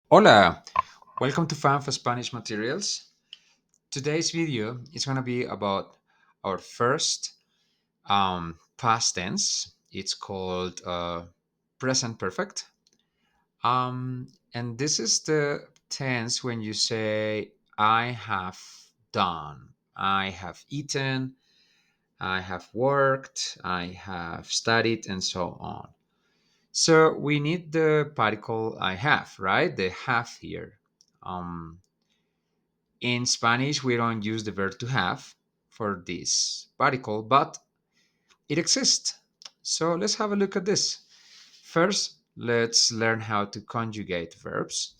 Hola, welcome to Fan for Spanish Materials. Today's video is going to be about our first past tense. It's called present perfect. And this is the tense when you say, I have done, I have eaten, I have worked, I have studied, and so on. So we need the particle I have, right? The have here. Um, In Spanish, we don't use the verb to have for this particle, but it exists. So let's have a look at this. First, let's learn how to conjugate verbs,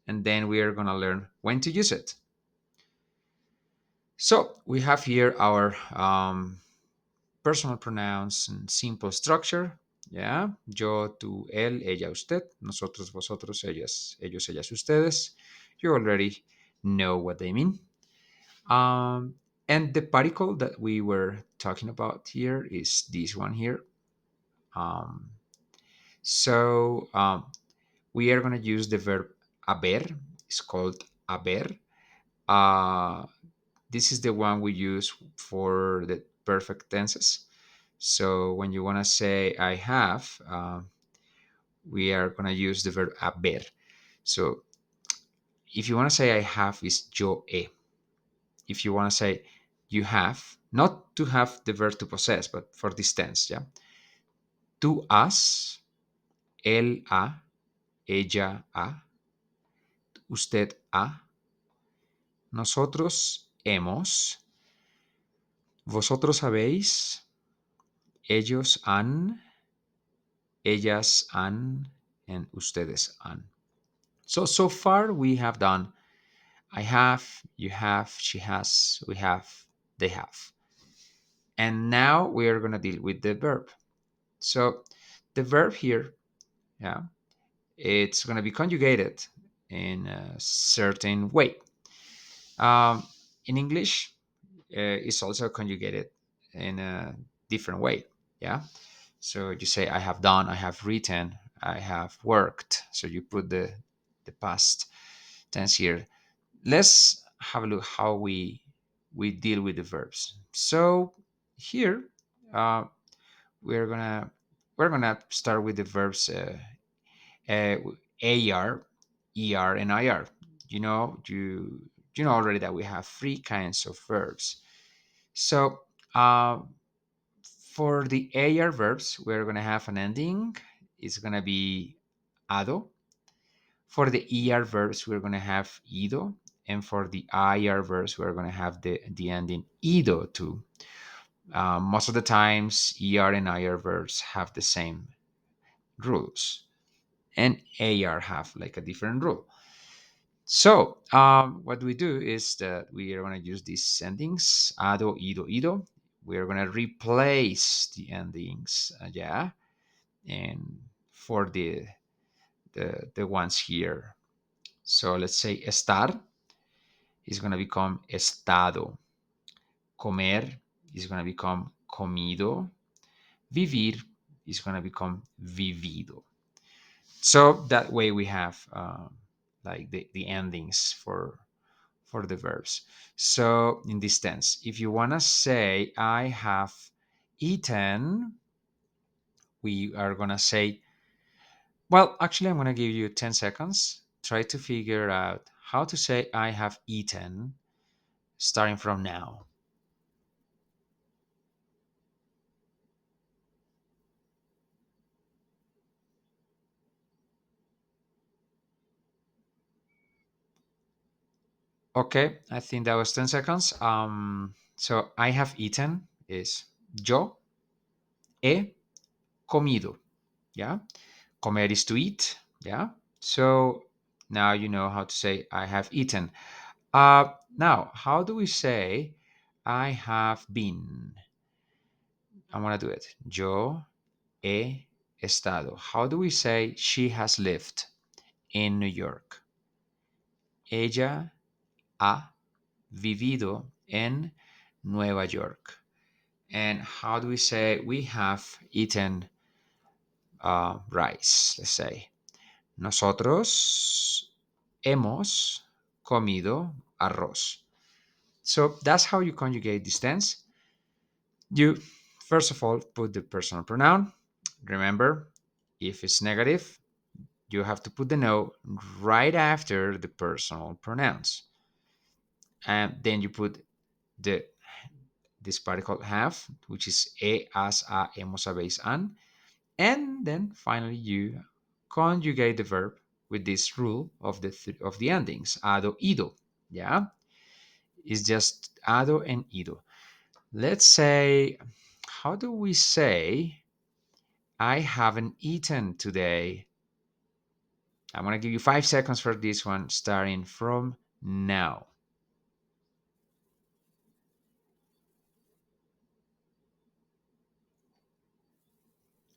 and then we are going to learn when to use it. So we have here our personal pronouns and simple structure. Yeah, yo, tú, él, ella, usted, nosotros, vosotros, ellas, ellos, ellas, ustedes. You already know what they mean. Um, and the particle that we were talking about here is this one here. Um, so we are going to use the verb haber. It's called haber. Uh, this is the one we use for the perfect tenses. So when you want to say I have, we are going to use the verb haber. So if you want to say I have, is yo he. If you want to say you have, not to have the verb to possess, but for this tense, yeah. Tú has, él ha, ella ha, usted ha, nosotros hemos, vosotros habéis, ellos han, ellas han, and ustedes han. So far we have done I have, you have, she has, we have, they have. And now we are going to deal with the verb. So the verb here, yeah, it's going to be conjugated in a certain way. Um, in English, it's also conjugated in a different way. Yeah. So you say, I have done, I have written, I have worked. So you put the past tense here. Let's have a look how we deal with the verbs. So here, uh, we're gonna we're gonna start with the verbs uh, AR, ER, and IR. You know, you know already that we have three kinds of verbs. So for the AR verbs, we're gonna have an ending. It's gonna be ado. For the ER verbs, we're gonna have ido, and for the IR verbs, we're gonna have the ending ido too. Most of the times, ER and IR verbs have the same rules, and AR have like a different rule. So, what we do is that we are going to use these endings, ado, ido, ido. We are going to replace the endings, yeah, and for the ones here. So let's say estar is going to become estado. Comer is going to become comido. Vivir is going to become vivido. So that way we have like the endings for the verbs. So in this tense, if you want to say, I have eaten, we are going to say, well, actually, I'm going to give you 10 seconds. Try to figure out how to say, I have eaten, starting from now. Okay, I think that was 10 seconds. So I have eaten is yo he comido. Yeah. Comer is to eat. Yeah. So now you know how to say I have eaten. Now, how do we say I have been? I want to do it. Yo he estado. How do we say she has lived in New York? Ella ha vivido en Nueva York. And how do we say we have eaten rice? Let's say. Nosotros hemos comido arroz. So that's how you conjugate this tense. You first of all put the personal pronoun. Remember, if it's negative, you have to put the no right after the personal pronouns. And then you put the this particle have, which is e, as, a, hemos, habéis, an. And then finally you conjugate the verb with this rule of the endings, ado, ido. Yeah, it's just ado and ido. Let's say, how do we say I haven't eaten today? I'm going to give you 5 seconds for this one, starting from now.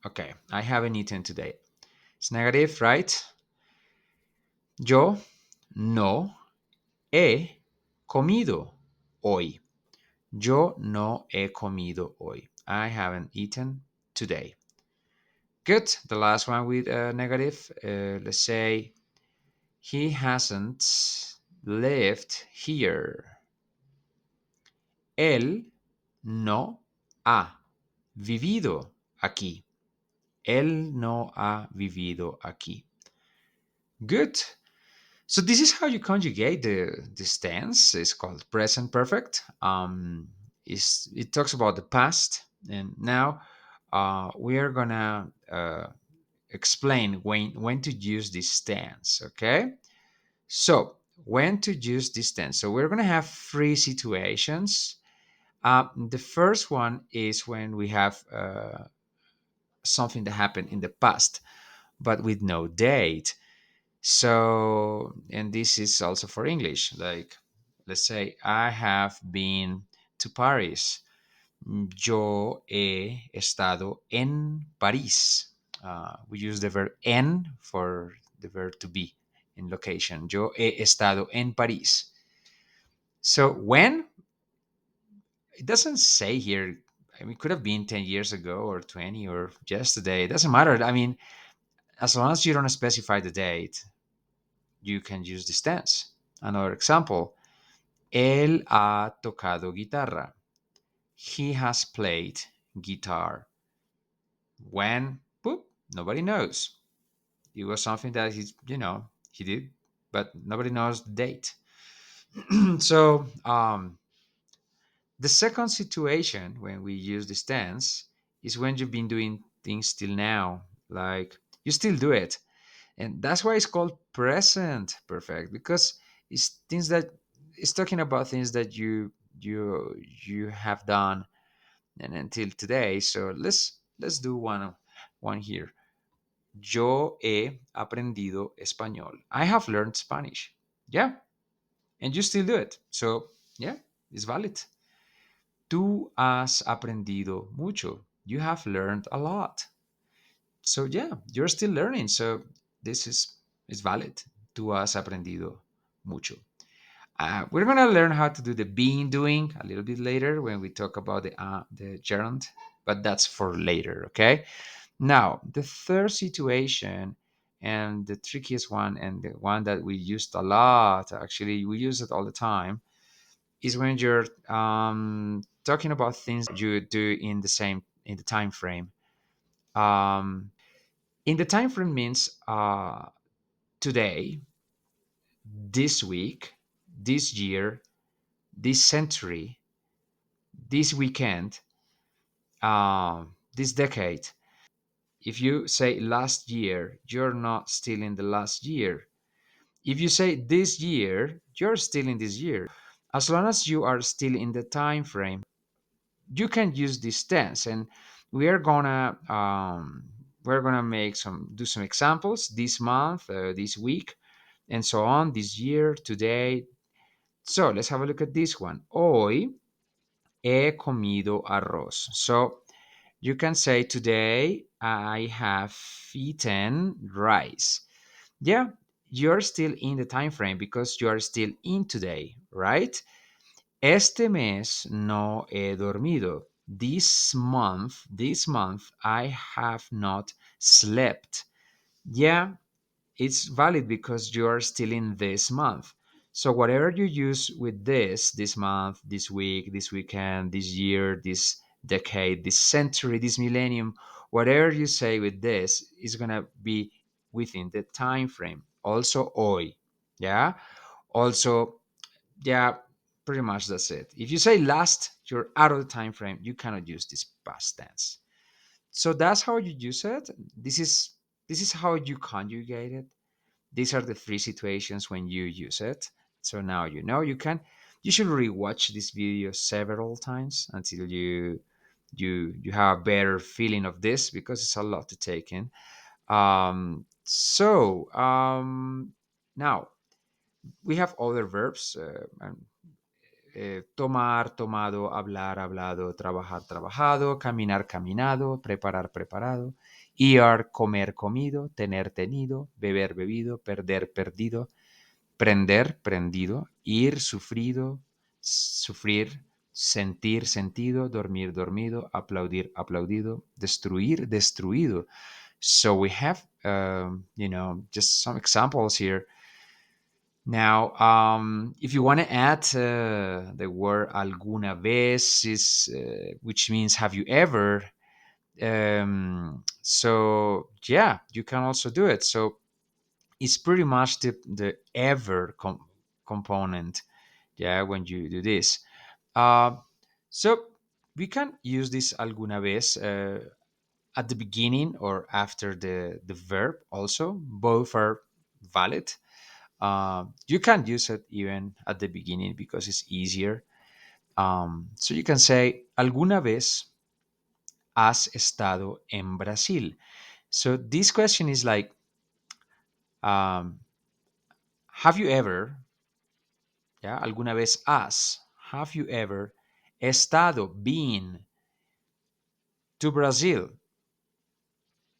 Okay, I haven't eaten today. It's negative, right? Yo no he comido hoy. Yo no he comido hoy. I haven't eaten today. Good. The last one with a negative. Let's say he hasn't lived here. Él no ha vivido aquí. Él no ha vivido aquí. Good. So this is how you conjugate this tense. It's called present perfect. It talks about the past, and now we are gonna explain when to use this tense. Okay, so when to use this tense. So we're gonna have three situations. The first one is when we have something that happened in the past, but with no date. So, and this is also for English. Like, let's say, I have been to Paris. Yo he estado en París. We use the verb en for the verb to be in location. Yo he estado en París. So, when? It doesn't say here. I mean, it could have been 10 years ago or 20 or yesterday. It doesn't matter. I mean, as long as you don't specify the date, you can use this tense. Another example, él ha tocado guitarra. He has played guitar. When? Boop, nobody knows. It was something that he did, but nobody knows the date. So the second situation when we use this tense is when you've been doing things till now, like you still do it, and that's why it's called present perfect, because it's things that it's talking about things that you have done and until today. So let's do one here. Yo he aprendido español. I have learned Spanish. Yeah, and you still do it. So yeah, it's valid. Tú has aprendido mucho. You have learned a lot. So yeah, you're still learning. So this is valid. Tú has aprendido mucho. We're gonna learn how to do the being doing a little bit later when we talk about the gerund, but that's for later. Okay. Now the third situation and the trickiest one and the one that we used a lot. Actually, we use it all the time. Is when you're talking about things you do in the time frame. Um, in the time frame means today, this week, this year, this century, this weekend, this decade. If you say last year, you're not still in the last year. If you say this year, you're still in this year. As long as you are still in the time frame, you can use this tense. And we are gonna do some examples this month, this week, and so on. This year, today. So let's have a look at this one. Hoy he comido arroz. So you can say today I have eaten rice. Yeah, you're still in the time frame because you are still in today, right? Este mes no he dormido. This month I have not slept. Yeah, it's valid because you are still in this month. So whatever you use with this month, this week, this weekend, this year, this decade, this century, this millennium, whatever you say with this is gonna be within the time frame. Also hoy, yeah. Also, yeah, pretty much that's it. If you say last, you're out of the time frame. You cannot use this past tense. So that's how you use it. This is how you conjugate it. These are the three situations when you use it. So now you know you should rewatch this video several times until you have a better feeling of this because it's a lot to take in. Now we have other verbs. Tomar, tomado, hablar, hablado, trabajar, trabajado, caminar, caminado, preparar, preparado, ir, comer, comido, tener, tenido, beber, bebido, perder, perdido, prender, prendido, ir, sufrido, sufrir, sentir, sentido, dormir, dormido, aplaudir, aplaudido, destruir, destruido. So we have, just some examples here. Now, if you want to add the word alguna vez, which means have you ever? So yeah, you can also do it. So it's pretty much the ever component. Yeah, when you do this, uh, so we can use this alguna vez at the beginning or after the verb. Also, both are valid. You can use it even at the beginning because it's easier. So you can say, ¿alguna vez has estado en Brasil? So this question is like, um, have you ever, yeah, ¿alguna vez has, have you ever estado, been to Brazil?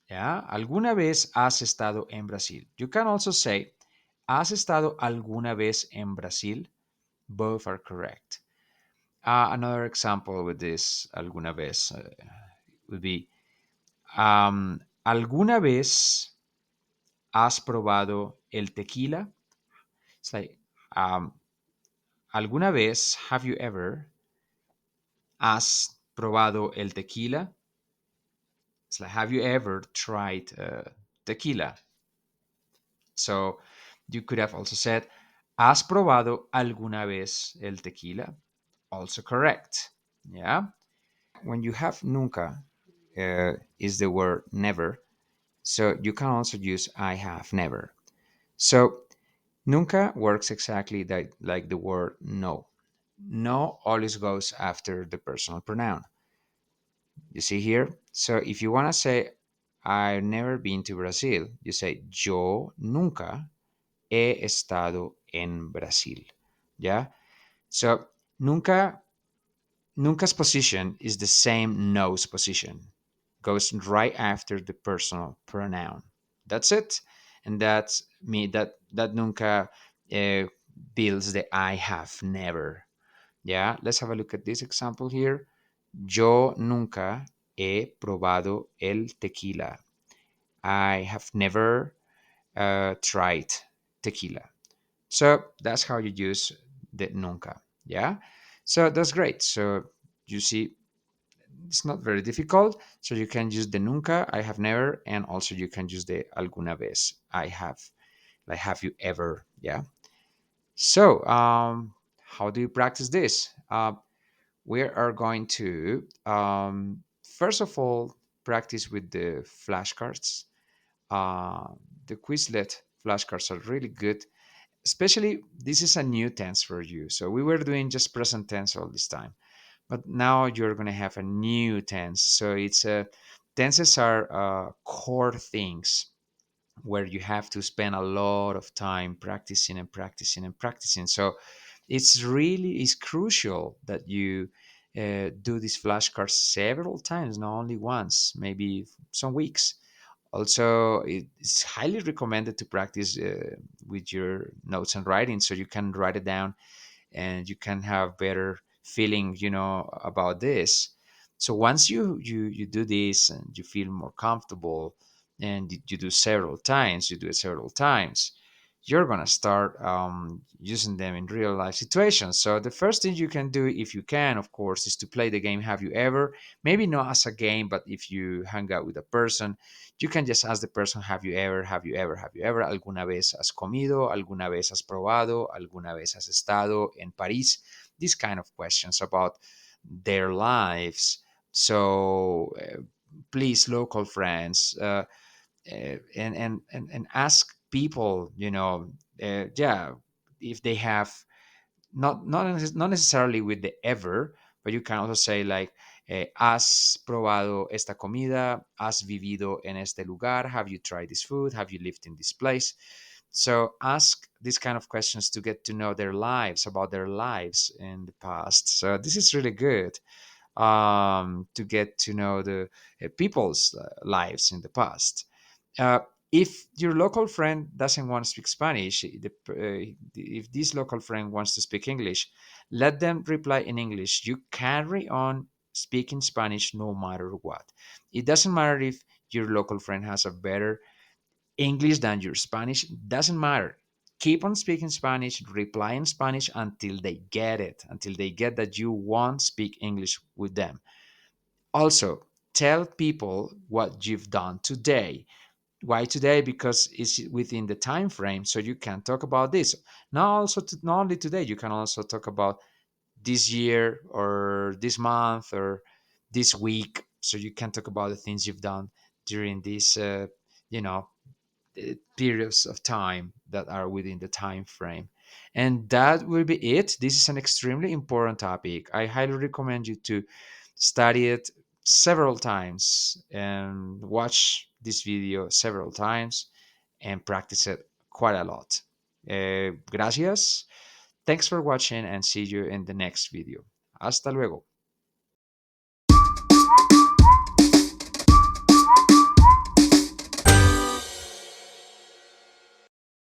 Yeah, ¿alguna vez has estado en Brasil? You can also say, ¿has estado alguna vez en Brasil? Both are correct. Another example with this, alguna vez, would be, ¿alguna vez has probado el tequila? It's like, um, ¿alguna vez have you ever has probado el tequila? It's like, have you ever tried tequila? So you could have also said, ¿has probado alguna vez el tequila? Also correct. Yeah. When you have nunca, is the word never. So you can also use I have never. So nunca works exactly like the word no. No always goes after the personal pronoun. You see here? So if you want to say, I've never been to Brazil, you say, yo nunca he estado en Brasil. Yeah? So nunca, nunca's position is the same no's position. Goes right after the personal pronoun. That's it. And that's me, that nunca uh, builds the I have never. Yeah, let's have a look at this example here. Yo nunca he probado el tequila. I have never tried tequila. So that's how you use the nunca. Yeah. So that's great. So you see, it's not very difficult. So you can use the nunca, I have never, and also you can use the alguna vez, I have, like have you ever. Yeah. So how do you practice this? We are going to first of all practice with the flashcards. Uh, the Quizlet flashcards are really good. Especially, this is a new tense for you. So we were doing just present tense all this time, but now you're going to have a new tense. So it's tenses are core things where you have to spend a lot of time practicing and practicing and practicing. So it's crucial that you do these flashcards several times, not only once, maybe some weeks. Also, it's highly recommended to practice with your notes and writing, so you can write it down and you can have better feeling, about this. So once you do this and you feel more comfortable, and you do several times, you do it several times, you're going to start using them in real life situations. So the first thing you can do, if you can, of course, is to play the game Have You Ever. Maybe not as a game, but if you hang out with a person, you can just ask the person, have you ever, have you ever, have you ever, alguna vez has comido, alguna vez has probado, alguna vez has estado en París. These kind of questions about their lives. So please, local friends, and ask people, yeah, if they have not necessarily with the ever, but you can also say like, has probado esta comida, has vivido en este lugar, have you tried this food, have you lived in this place. So ask these kind of questions to get to know their lives, about their lives in the past. So this is really good, to get to know the people's lives in the past. Uh, if your local friend doesn't want to speak Spanish, if this local friend wants to speak English, let them reply in English. You carry on speaking Spanish no matter what. It doesn't matter if your local friend has a better English than your Spanish. It doesn't matter. Keep on speaking Spanish, reply in Spanish until they get it, until they get that you won't speak English with them. Also, tell people what you've done today. Why today? Because it's within the time frame, so you can talk about this. Not only today, you can also talk about this year or this month or this week. So you can talk about the things you've done during this, you know, periods of time that are within the time frame. And that will be it. This is an extremely important topic. I highly recommend you to study it several times and watch this video several times and practice it quite a lot. Gracias. Thanks for watching and see you in the next video. Hasta luego.